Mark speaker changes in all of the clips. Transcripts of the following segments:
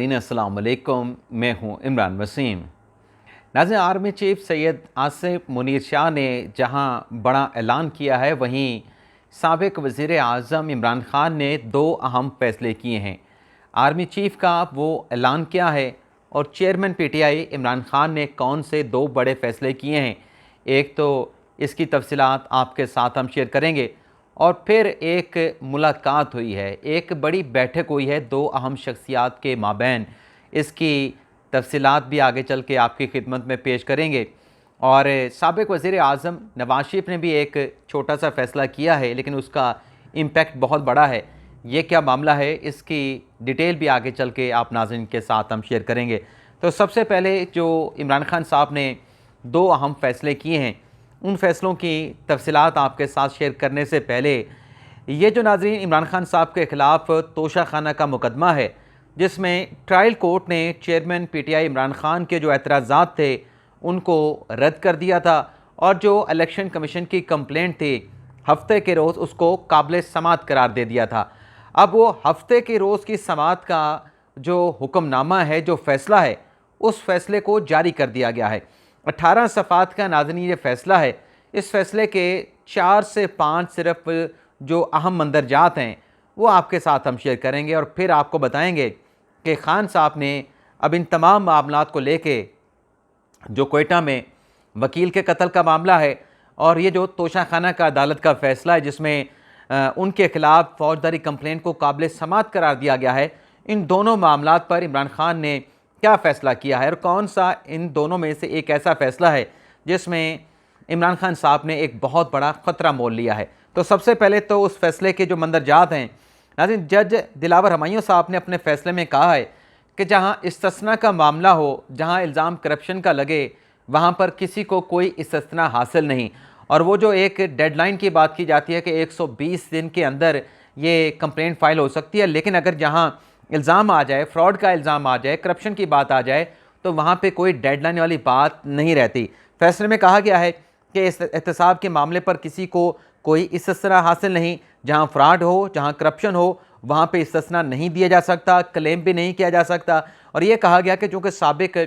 Speaker 1: अस्सलाम वालेकुम, मैं हूं इमरान वसीम। नाज़रीन, आर्मी चीफ सैयद आसिफ मुनीर शाह ने जहां बड़ा ऐलान किया है, वहीं साबिक वज़ीर आज़म इमरान ख़ान ने दो अहम फैसले किए हैं। आर्मी चीफ का वो ऐलान क्या है और चेयरमैन पीटीआई इमरान ख़ान ने कौन से दो बड़े फ़ैसले किए हैं, एक तो इसकी तफसीलात आपके साथ हम शेयर करेंगे और फिर एक मुलाकात हुई है, एक बड़ी बैठक हुई है दो अहम शख्सियात के माबैन। इसकी तफसीलात भी आगे चल के आपकी खिदमत में पेश करेंगे। और साबिक़ वज़ीर आज़म नवाज़ शरीफ ने भी एक छोटा सा फ़ैसला किया है, लेकिन उसका इम्पैक्ट बहुत बड़ा है। ये क्या मामला है, इसकी डिटेल भी आगे चल के आप नाज़रीन के साथ हम शेयर करेंगे। तो सबसे पहले जो इमरान ख़ान साहब ने दो अहम फ़ैसले किए हैं, उन फ़ैसलों की तफसीलात आपके साथ शेयर करने से पहले, ये जो नाज़रीन इमरान ख़ान साहब के ख़िलाफ़ तोशाखाना का मुकदमा है, जिसमें ट्रायल कोर्ट ने चेयरमैन पीटीआई इमरान ख़ान के जो एतराज़ात थे उनको रद्द कर दिया था, और जो इलेक्शन कमीशन की कंप्लेंट थी हफ्ते के रोज़ उसको काबिल समात करार दे दिया था। अब वो हफ्ते के रोज़ की समात का जो हुक्मनामा है, जो फ़ैसला है, उस फ़ैसले को जारी कर दिया गया है। 18 सफ़ात का नाज़रीन ये फ़ैसला है। इस फ़ैसले के 4 से 5 सिर्फ जो अहम मंदरजात हैं वो आपके साथ हम शेयर करेंगे, और फिर आपको बताएंगे कि ख़ान साहब ने अब इन तमाम मामलात को लेके, जो कोयटा में वकील के कत्ल का मामला है और ये जो तोशाखाना का अदालत का फ़ैसला है जिसमें उनके ख़िलाफ़ फ़ौजदारी कंप्लेंट को काबिल समात करार दिया गया है, इन दोनों मामलात पर इमरान ख़ान ने क्या फ़ैसला किया है और कौन सा इन दोनों में से एक ऐसा फ़ैसला है जिसमें इमरान ख़ान साहब ने एक बहुत बड़ा ख़तरा मोल लिया है। तो सबसे पहले तो उस फ़ैसले के जो मंदरजात हैं, नाज़रीन, जज दिलावर हमायूं साहब ने अपने फ़ैसले में कहा है कि जहाँ इस्तिस्ना का मामला हो, जहाँ इल्ज़ाम करप्शन का लगे, वहाँ पर किसी को कोई इस्तिस्ना हासिल नहीं। और वो जो एक डेडलाइन की बात की जाती है कि 120 दिन के अंदर ये कंप्लेंट फ़ाइल हो सकती है, लेकिन अगर जहाँ इल्ज़ाम आ जाए, फ्रॉड का इल्ज़ाम आ जाए, करप्शन की बात आ जाए, तो वहाँ पे कोई डेडलाइन वाली बात नहीं रहती। फैसले में कहा गया है कि इस एहतसाब के मामले पर किसी को कोई इस्तिस्ना हासिल नहीं। जहाँ फ्रॉड हो, जहाँ करप्शन हो, वहाँ पे इस्तिस्ना नहीं दिया जा सकता, क्लेम भी नहीं किया जा सकता। और ये कहा गया कि चूँकि साबिक़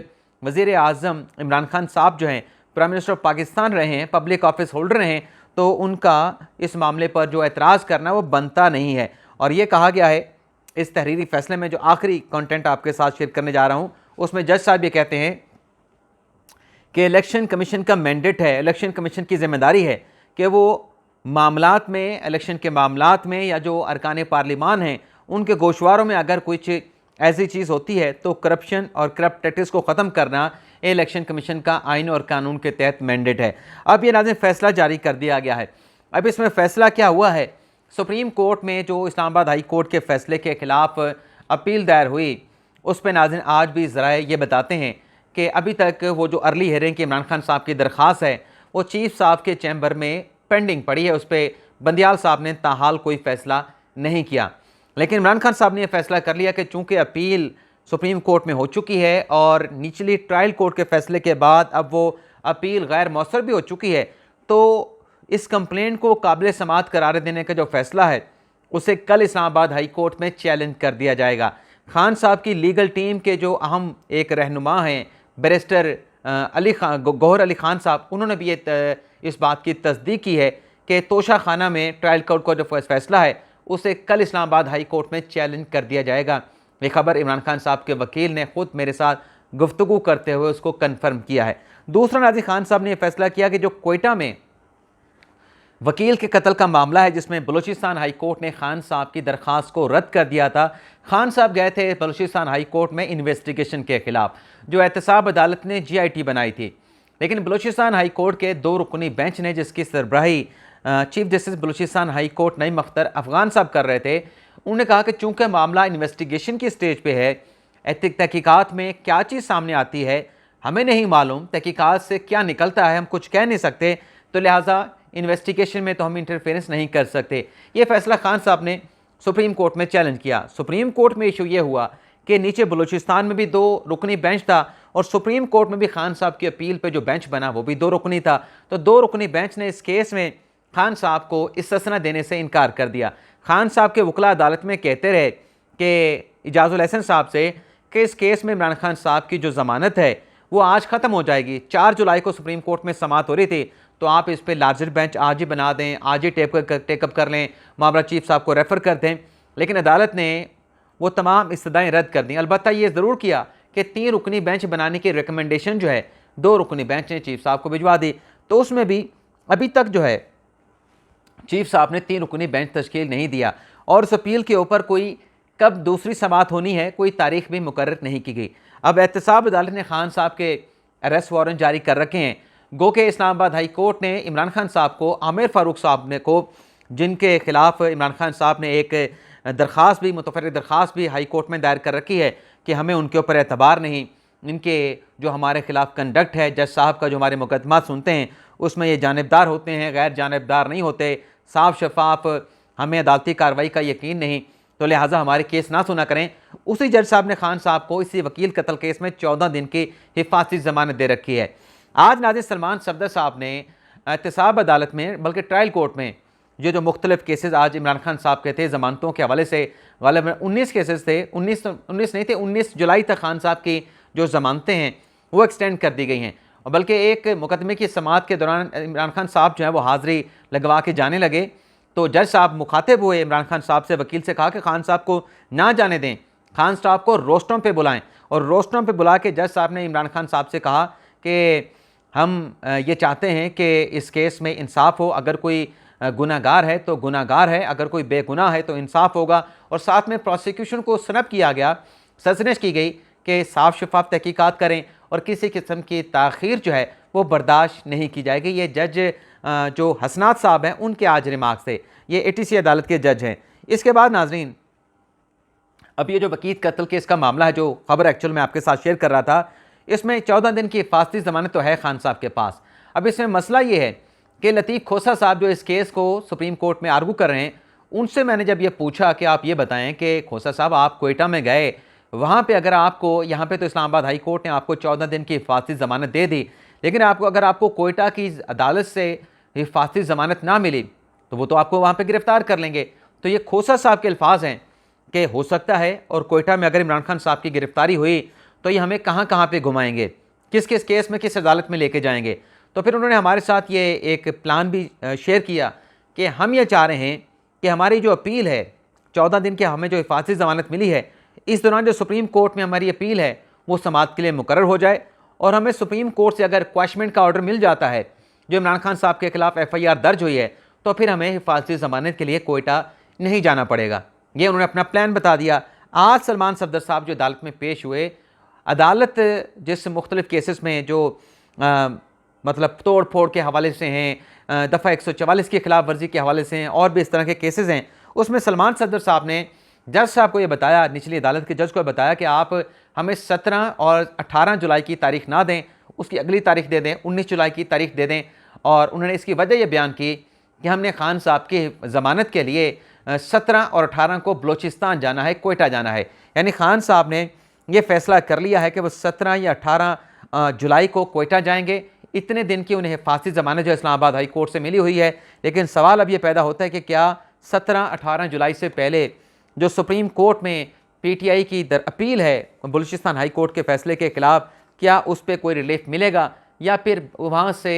Speaker 1: वज़ीर आज़म इमरान ख़ान साहब जो हैं प्राइम मिनिस्टर ऑफ पाकिस्तान रहे हैं, पब्लिक ऑफिस होल्डर हैं, तो उनका इस मामले पर जो एतराज़ करना वो बनता नहीं है। और ये कहा गया है इस तहरीरी फ़ैसले में, जो आखिरी कंटेंट आपके साथ शेयर करने जा रहा हूँ, उसमें जज साहब ये कहते हैं कि इलेक्शन कमीशन का मैंडेट है, इलेक्शन कमीशन की ज़िम्मेदारी है कि वो मामलात में, इलेक्शन के मामलात में या जो अरकान पार्लिमान हैं उनके गोशवारों में अगर कुछ ऐसी चीज़ होती है तो करप्शन और करप्ट प्रैक्टिस को ख़त्म करना इलेक्शन कमीशन का आइन और कानून के तहत मैंडेट है। अब ये नाज़रीन फ़ैसला जारी कर दिया गया है। अब इसमें फ़ैसला क्या हुआ है, सुप्रीम कोर्ट में जो इस्लामाबाद हाई कोर्ट के फ़ैसले के ख़िलाफ़ अपील दायर हुई, उस पर नाज़रीन आज भी ज़राए ये बताते हैं कि अभी तक वो जो अर्ली हेयरिंग की इमरान ख़ान साहब की दरख्वास्त है वो चीफ साहब के चैम्बर में पेंडिंग पड़ी है। उस पर बंदियाल साहब ने ताहाल कोई फ़ैसला नहीं किया, लेकिन इमरान ख़ान साहब ने यह फ़ैसला कर लिया कि चूँकि अपील सुप्रीम कोर्ट में हो चुकी है और निचली ट्रायल कोर्ट के फ़ैसले के बाद अब वो अपील गैर मौसर भी हो चुकी है, तो इस कंप्लेंट को काबिल समात करार देने का जो फ़ैसला है उसे कल इस्लामाबाद हाई कोर्ट में चैलेंज कर दिया जाएगा। खान साहब की लीगल टीम के जो अहम एक रहनुमा हैं बैरिस्टर गौहर अली खान साहब, उन्होंने भी ये इस बात की तस्दीक की है कि तोशाखाना में ट्रायल कोर्ट का जो फैसला है उसे कल इस्लामाबाद हाई कोर्ट में चैलेंज कर दिया जाएगा। ये खबर इमरान खान साहब के वकील ने खुद मेरे साथ गुफ्तगू करते हुए उसको कन्फर्म किया है। दूसरा, नाज़रीन, खान साहब ने यह फैसला किया कि जो कोयटा में वकील के कत्ल का मामला है जिसमें बलूचिस्तान हाई कोर्ट ने खान साहब की दरख्वास्त को रद्द कर दिया था। खान साहब गए थे बलूचिस्तान हाई कोर्ट में इन्वेस्टिगेशन के खिलाफ, जो एहतसाब अदालत ने GIT बनाई थी, लेकिन बलूचिस्तान हाई कोर्ट के 2 रुकनी बेंच ने, जिसकी सरबराही chief justice Balochistan high court Naeem Akhtar Afghan साहब कर रहे थे, उन्होंने कहा कि चूँकि मामला इन्वेस्टिगेशन की स्टेज पे है, तहकीकात में क्या चीज़ सामने आती है हमें नहीं मालूम, तहकीकात से क्या निकलता है हम कुछ कह नहीं सकते, तो लिहाजा इन्वेस्टिगेशन में तो हम इंटरफेरेंस नहीं कर सकते। ये फैसला खान साहब ने सुप्रीम कोर्ट में चैलेंज किया। सुप्रीम कोर्ट में इशू ये हुआ कि नीचे बलूचिस्तान में भी 2 रुकनी बेंच था और सुप्रीम कोर्ट में भी खान साहब की अपील पे जो बेंच बना वो भी 2 रुकनी था। तो 2 रुकनी बेंच ने इस केस में खान साहब को इस्तिस्ना देने से इनकार कर दिया। खान साहब के वकला अदालत में कहते रहे कि इजाज़ुल हसन साहब से कि इस केस में इमरान खान साहब की जो ज़मानत है वो आज ख़त्म हो जाएगी। 4 जुलाई को सुप्रीम कोर्ट में समाअत हो रही थी, तो आप इस पर लार्जर बेंच आज ही बना दें, आज ही टेकअप कर लें, मामला चीफ साहब को रेफ़र कर दें। लेकिन अदालत ने वो तमाम इस्तदाएँ रद्द कर दी। अलबत्ता ये ज़रूर किया कि 3 रुकनी बेंच बनाने की रिकमेंडेशन जो है 2 रुकनी बेंच ने चीफ साहब को भिजवा दी। तो उसमें भी अभी तक जो है चीफ साहब ने 3 रुकनी बेंच तश्कील नहीं दिया और उस अपील के ऊपर कोई कब दूसरी समाअत होनी है कोई तारीख भी मुकर्रर नहीं की गई। अब एहतसाब अदालत ने खान साहब के अरेस्ट वारंट जारी कर रखे हैं। गो के इस्लामाबाद हाई कोर्ट ने इमरान खान साहब को, आमिर फारूक साहब ने को, जिनके खिलाफ इमरान खान साहब ने एक दरख्वास्त भी, मुतफर्रिग दरख्वास्त भी हाई कोर्ट में दायर कर रखी है कि हमें उनके ऊपर एतबार नहीं, इनके जो हमारे खिलाफ कंडक्ट है, जज साहब का जो हमारे मुकदमा सुनते हैं उसमें ये जानिबदार होते हैं, गैर जानिबदार नहीं होते, साफ शफाफ, हमें अदालती कार्रवाई का यकीन नहीं, तो लिहाजा हमारे केस ना सुना करें। उसी जज साहब ने खान साहब को इसी वकील कत्ल केस में 14 दिन की हिफाजती ज़मानत दे रखी है। आज नाज़िर सलमान सफदर साहब ने एहतसाब अदालत में, बल्कि ट्रायल कोर्ट में, ये जो मुख्तलिफ केसेस आज इमरान खान साहब के थे ज़मानतों के हवाले से, गालिबन 19 केसेस थे, 19 नहीं थे, 19 जुलाई तक खान साहब की जो ज़मानतें हैं वो एक्सटेंड कर दी गई हैं। और बल्कि एक मुकदमे की समाअत के दौरान इमरान खान साहब जो है वो हाज़िरी लगवा के जाने लगे, तो जज साहब मुखातिब हुए इमरान खान साहब से, वकील से कहा कि खान साहब को ना जाने दें, खान साहब को रोस्टरों पे बुलाएं। और रोस्टरों पे बुला के जज साहब ने इमरान खान साहब से कहा कि हम ये चाहते हैं कि इस केस में इंसाफ हो, अगर कोई गुनाहगार है तो गुनाहगार है, अगर कोई बेगुनाह है तो इंसाफ होगा। और साथ में प्रोसिक्यूशन को सनब किया गया, सजनिश की गई कि साफ शफाफ तहकीकात करें और किसी किस्म की ताख़ीर जो है वो बर्दाश्त नहीं की जाएगी। ये जज जो हसनात साहब हैं उनके आज रिमार्क्स थे, ये ATC अदालत के जज हैं। इसके बाद नाजरीन, अब ये जो वकील कत्ल केस का मामला है, जो खबर एक्चुअल में आपके साथ शेयर कर रहा था, इसमें 14 दिन की हिफाजती ज़मानत तो है खान साहब के पास। अब इसमें मसला ये है कि लतीफ़ खोसा साहब जो इस केस को सुप्रीम कोर्ट में आर्गू कर रहे हैं, उनसे मैंने जब ये पूछा कि आप ये बताएं कि खोसा साहब आप कोयटा में गए, वहाँ पे अगर आपको, यहाँ पे तो इस्लामाबाद हाई कोर्ट ने आपको 14 दिन की हिफाजती ज़मानत दे दी, लेकिन अगर आपको कोयटा की अदालत से हिफाजती ज़मानत ना मिली तो वो तो आपको वहाँ पे गिरफ़्तार कर लेंगे। तो ये खोसा साहब के अल्फाज हैं कि हो सकता है और कोयटा में अगर इमरान खान साहब की गिरफ़्तारी हुई तो ये हमें कहाँ कहाँ पे घुमाएंगे, किस किस केस में किस अदालत में लेके जाएंगे। तो फिर उन्होंने हमारे साथ ये एक प्लान भी शेयर किया कि हम ये चाह रहे हैं कि हमारी जो अपील है, 14 दिन की हमें जो हिफाजती ज़मानत मिली है, इस दौरान जो सुप्रीम कोर्ट में हमारी अपील है वो समाअत के लिए मुकर्रर हो जाए और हमें सुप्रीम कोर्ट से अगर क्वैशमेंट का ऑर्डर मिल जाता है जो इमरान खान साहब के खिलाफ FIR दर्ज हुई है, तो फिर हमें हिफाजती ज़मानत के लिए कोयटा नहीं जाना पड़ेगा। ये उन्होंने अपना प्लान बता दिया। आज सलमान सफदर साहब जो अदालत में पेश हुए, अदालत जिस मुख्तलिफ केसेस में जो मतलब तोड़ फोड़ के हवाले से हैं, दफ़ा 144 की खिलाफ वर्जी के हवाले से हैं और भी इस तरह के केसेस हैं, उसमें सलमान सफदर साहब ने जज साहब को ये बताया, निचली अदालत के जज को बताया कि आप हमें 17 और 18 जुलाई की तारीख ना दें, उसकी अगली तारीख दे दें, 19 जुलाई की तारीख दे दें। और उन्होंने इसकी वजह यह बयान की कि हमने खान साहब की ज़मानत के लिए 17 और 18 को बलूचिस्तान जाना है, कोयटा जाना है। यानी खान साहब ने यह फ़ैसला कर लिया है कि वो 17 या 18 जुलाई को कोयटा जाएंगे। इतने दिन की उन्हें हिफाजती ज़मानत जो इस्लामाबाद हाई कोर्ट से मिली हुई है, लेकिन सवाल अब ये पैदा होता है कि क्या 17-18 जुलाई से पहले जो सुप्रीम कोर्ट में PTI की अपील है बलूचिस्तान हाई कोर्ट के फ़ैसले के ख़िलाफ़, क्या उस पर कोई रिलीफ मिलेगा, या फिर वहाँ से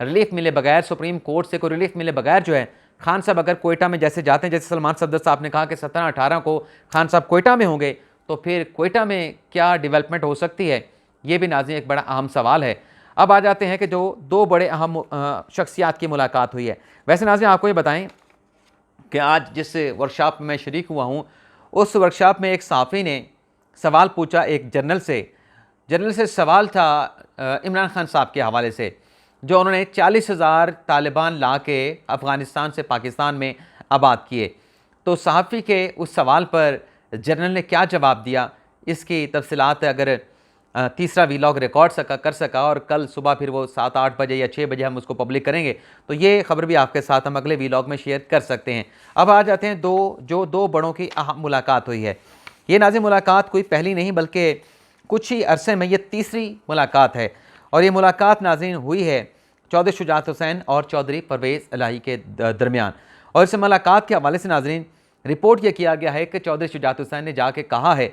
Speaker 1: रिलीफ मिले बगैर, सुप्रीम कोर्ट से कोई रिलीफ मिले बगैर जो है खान साहब अगर कोयटा में जैसे जाते हैं, जैसे सलमान सफदर साहब ने कहा कि 17-18 को खान साहब कोयटा में होंगे, तो फिर कोयटा में क्या डेवलपमेंट हो सकती है, ये भी नाज़रीन एक बड़ा अहम सवाल है। अब आ जाते हैं कि जो 2 बड़े अहम शख्सियात की मुलाकात हुई है। वैसे नाज़रीन आपको ये बताएं कि आज जिस वर्कशॉप में मैं शरीक हुआ हूँ, उस वर्कशॉप में एक सहाफ़ी ने सवाल पूछा एक जर्नल से सवाल था इमरान खान साहब के हवाले से, जो उन्होंने 40,000 तालिबान ला के अफ़गानिस्तान से पाकिस्तान में आबाद किए। तो सहाफ़ी के उस सवाल पर जर्नल ने क्या जवाब दिया, इसकी तफसीलात अगर तीसरा वीलॉग रिकॉर्ड कर सका और कल सुबह फिर वो 7-8 बजे या 6 बजे हम उसको पब्लिक करेंगे, तो ये खबर भी आपके साथ हम अगले वीलॉग में शेयर कर सकते हैं। अब आ जाते हैं दो बड़ों की अहम मुलाकात हुई है। ये नाज़रीन मुलाकात कोई पहली नहीं बल्कि कुछ ही अरसे में ये तीसरी मुलाकात है, और ये मुलाकात नाज़रीन हुई है चौधरी शुजात हुसैन और चौधरी परवेज़ इलाही के दरमियान। और इस मुलाकात के हवाले से नाज़रीन रिपोर्ट ये किया गया है कि चौधरी शुजात हुसैन ने जाके कहा है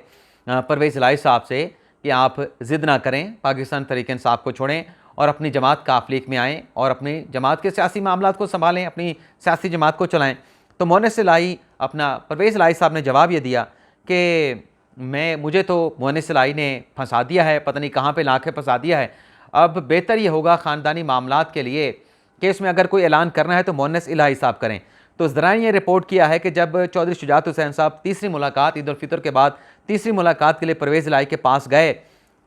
Speaker 1: परवेज़ इलाही साहब से कि आप ज़िद ना करें, पाकिस्तान तहरीक इंसाफ को छोड़ें और अपनी जमात का अफ़लीक में आएँ और अपनी जमात के सियासी मामलात को संभालें, अपनी सियासी जमात को चलाएँ। तो मुअन्निस इलाही परवेज़ इलाही साहब ने जवाब ये दिया कि मुझे तो मुअन्निस इलाही ने फंसा दिया है, पता नहीं कहाँ पे ला के फंसा दिया है। अब बेहतर ये होगा ख़ानदानी मामलात के लिए कि इसमें अगर कोई ऐलान करना है तो मुअन्निस इलाही साहब करें। तो ज़राए ने रिपोर्ट किया है कि जब चौधरी शुजात हुसैन साहब तीसरी मुलाकात ईद उल फितर के बाद तीसरी मुलाकात के लिए परवेज़ इलाही के पास गए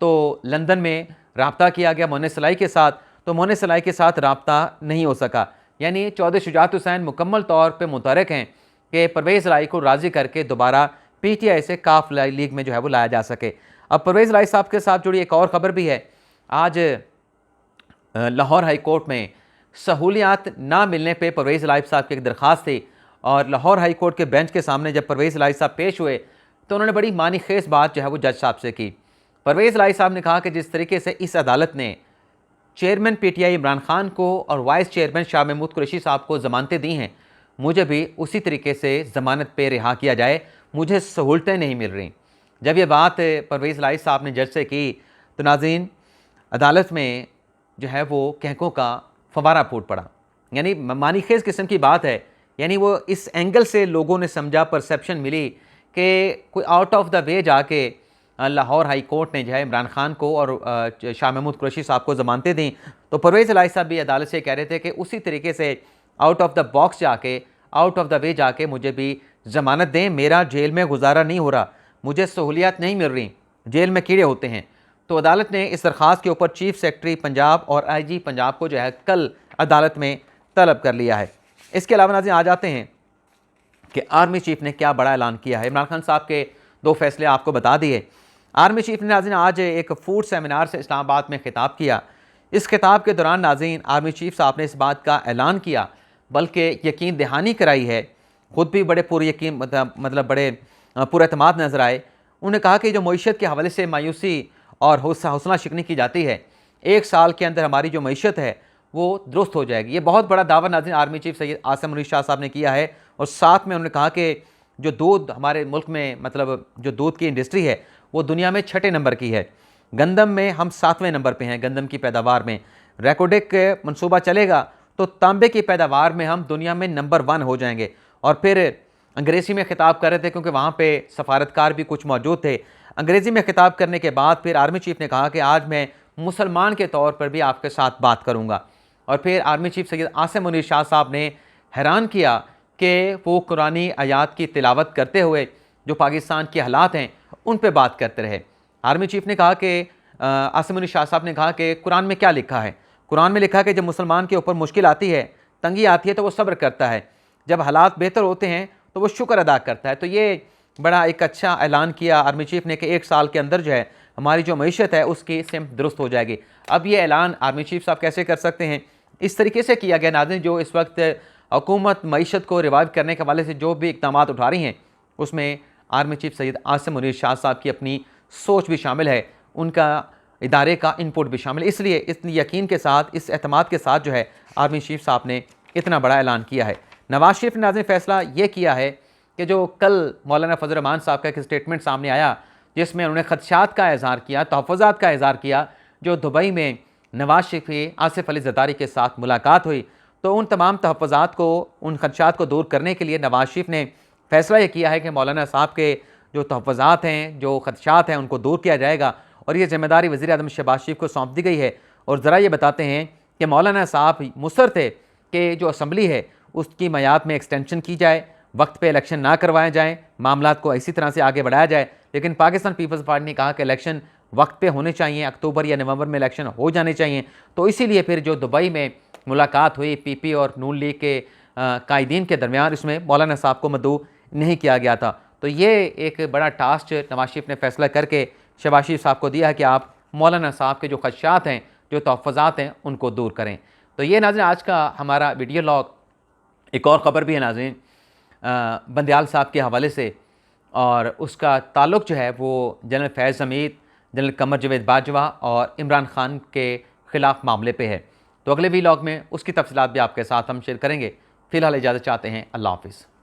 Speaker 1: तो लंदन में रब्ता किया गया मुअन्निस इलाही के साथ, तो मुअन्निस इलाही के साथ रब्ता नहीं हो सका। यानी चौधरी शुजात हुसैन मुकम्मल तौर पर मुतरक हैं कि परवेज़ इलाही को राज़ी करके दोबारा PTI से काफ लीग में जो है वो लाया जा सके। अब परवेज़ इलाही साहब के साथ जुड़ी एक और ख़बर भी है। आज लाहौर हाई कोर्ट में सहूलियात ना मिलने पे परवेज़ इलाही साहब की एक दरख्वास्त थी और लाहौर हाई कोर्ट के बेंच के सामने जब परवेज़ इलाही साहब पेश हुए तो उन्होंने बड़ी मानी खेज बात जो है वो जज साहब से की। परवेज़ इलाही साहब ने कहा कि जिस तरीके से इस अदालत ने चेयरमैन PTI इमरान खान को और वाइस चेयरमैन शाह महमूद कुरैशी साहब को ज़मानतें दी हैं, मुझे भी उसी तरीके से ज़मानत पे रिहा किया जाए, मुझे सहूलतें नहीं मिल रही। जब ये बात परवेज़ इलाही साहब ने जज से की तो नाज़रीन अदालत में जो है वो कहकों का फवारा फूट पड़ा। यानी मानी खेज किस्म की बात है। यानी वो इस एंगल से लोगों ने समझा, परसेप्शन मिली कि कोई आउट ऑफ द वे जाके लाहौर हाई कोर्ट ने जो है इमरान खान को और शाह महमूद कुरैशी साहब को ज़मानतें दी। तो परवेज़ इलाही साहब भी अदालत से कह रहे थे कि उसी तरीके से आउट ऑफ द बॉक्स जाके, आउट ऑफ द वे जाके मुझे भी ज़मानत दें, मेरा जेल में गुजारा नहीं हो रहा, मुझे सहूलियत नहीं मिल रही, जेल में कीड़े होते हैं। तो अदालत ने इस दरख्वास्त के ऊपर चीफ सेक्रेटरी पंजाब और IG पंजाब को जो है कल अदालत में तलब कर लिया है। इसके अलावा नाज़रीन आ जाते हैं कि आर्मी चीफ ने क्या बड़ा ऐलान किया है। इमरान खान साहब के 2 फैसले आपको बता दिए। आर्मी चीफ ने नाज़रीन आज एक फूड सेमिनार से इस्लामाबाद में खिताब किया। इस खिताब के दौरान नाज़रीन आर्मी चीफ साहब ने इस बात का ऐलान किया, बल्कि यकीन दहानी कराई है, ख़ुद भी बड़े पूरे यकीन मतलब बड़े पुरएतमाद नज़र आए। उन्होंने कहा कि जो मईशत के हवाले से मायूसी और हौसला शिकनी की जाती है, 1 साल के अंदर हमारी जो मईशत है वो दुरुस्त हो जाएगी। ये बहुत बड़ा दावा नाज़रीन आर्मी चीफ सैयद आसिम मुनीर शाह साहब ने किया है। और साथ में उन्होंने कहा कि जो दूध हमारे मुल्क में मतलब जो दूध की इंडस्ट्री है वो दुनिया में 6ठे नंबर की है। गंदम में हम 7वें नंबर पे हैं। गंदम की पैदावार में रेकोडिक मनसूबा चलेगा तो तांबे की पैदावार में हम दुनिया में नंबर 1 हो जाएंगे। और फिर अंग्रेज़ी में खिताब कर रहे थे क्योंकि वहाँ पे सफारतकार भी कुछ मौजूद थे। अंग्रेज़ी में खिताब करने के बाद फिर आर्मी चीफ ने कहा कि आज मैं मुसलमान के तौर पर भी आपके साथ बात करूँगा। और फिर आर्मी चीफ सैयद आसिम मुनीर शाह साहब ने हैरान किया कि वो कुरानी आयात की तिलावत करते हुए जो पाकिस्तान के हालात हैं उन पे बात करते रहे। आर्मी चीफ ने कहा कि आसिम मुनीर शाह साहब ने कहा कि कुरान में क्या लिखा है। कुरान में लिखा है कि जब मुसलमान के ऊपर मुश्किल आती है, तंगी आती है तो वो सब्र करता है, जब हालात बेहतर होते हैं तो वो शुक्र अदा करता है। तो ये बड़ा एक अच्छा ऐलान किया आर्मी चीफ ने कि 1 साल के अंदर जो है हमारी जो मईशत है उसकी सिमत दुरुस्त हो जाएगी। अब ये ऐलान आर्मी चीफ साहब कैसे कर सकते हैं? इस तरीके से किया गया नाज़रीन, जो इस वक्त हुकूमत मईशत को रिवाइव करने के हवाले से जो भी इक़दाम उठा रही हैं उसमें आर्मी चीफ सैयद आसिम मुनीर शाह साहब की अपनी सोच भी शामिल है, उनका इदारे का इनपुट भी शामिल है। इसलिए इतनी यकीन के साथ, इस एतमाद के साथ जो है आर्मी चीफ साहब ने इतना बड़ा ऐलान किया है। नवाज शरीफ ने नाज़रीन फैसला ये किया है कि जो कल मौलाना फजल रहमान साहब का एक स्टेटमेंट सामने आया जिसमें उन्होंने खदशात का इज़हार किया, तहफ़्फ़ुज़ात का इज़हार किया, जो दुबई में नवाज शरीफ आसिफ अली ज़रदारी के साथ मुलाकात हुई, तो उन तमाम तहफ़्फ़ुज़ात को, उन खदशात को दूर करने के लिए नवाज शरीफ ने फैसला ये किया है कि मौलाना साहब के जो तहफ़्फ़ुज़ात हैं, जो खदशात हैं, उनको दूर किया जाएगा और ये ज़िम्मेदारी वज़ीर आज़म शहबाज शरीफ को सौंप दी गई है। और ज़रा ये बताते हैं कि मौलाना साहब मुसर थे कि जो असम्बली है उसकी मियाद में एक्सटेंशन की जाए, वक्त पे इलेक्शन ना करवाए जाएँ, मामलात को इसी तरह से आगे बढ़ाया जाए। लेकिन पाकिस्तान पीपल्स पार्टी ने कहा कि इलेक्शन वक्त पे होने चाहिए, अक्टूबर या नवंबर में इलेक्शन हो जाने चाहिए। तो इसीलिए फिर जो दुबई में मुलाकात हुई PP और नून लीग के कायदीन के दरमियान, इसमें मौलाना साहब को मदऊ नहीं किया गया था। तो ये एक बड़ा टास्क नवाज शरीफ ने फैसला करके शहबाज शरीफ साहब को दिया है कि आप मौलाना साहब के जो खदशात हैं, जो तहफ़्फ़ुज़ात हैं, उनको दूर करें। तो ये नाज़रीन आज का हमारा वीडियो लॉग। एक और ख़बर भी है नाज़रीन बंदयाल साहब के हवाले से, और उसका ताल्लुक़ जो है वो जनरल फैज़ हमीद, जनरल कमर जवेद बाजवा और इमरान खान के ख़िलाफ़ मामले पे है। तो अगले वीलॉग में उसकी तफ़सीलात भी आपके साथ हम शेयर करेंगे। फ़िलहाल इजाज़त चाहते हैं। अल्लाह हाफ़िज़।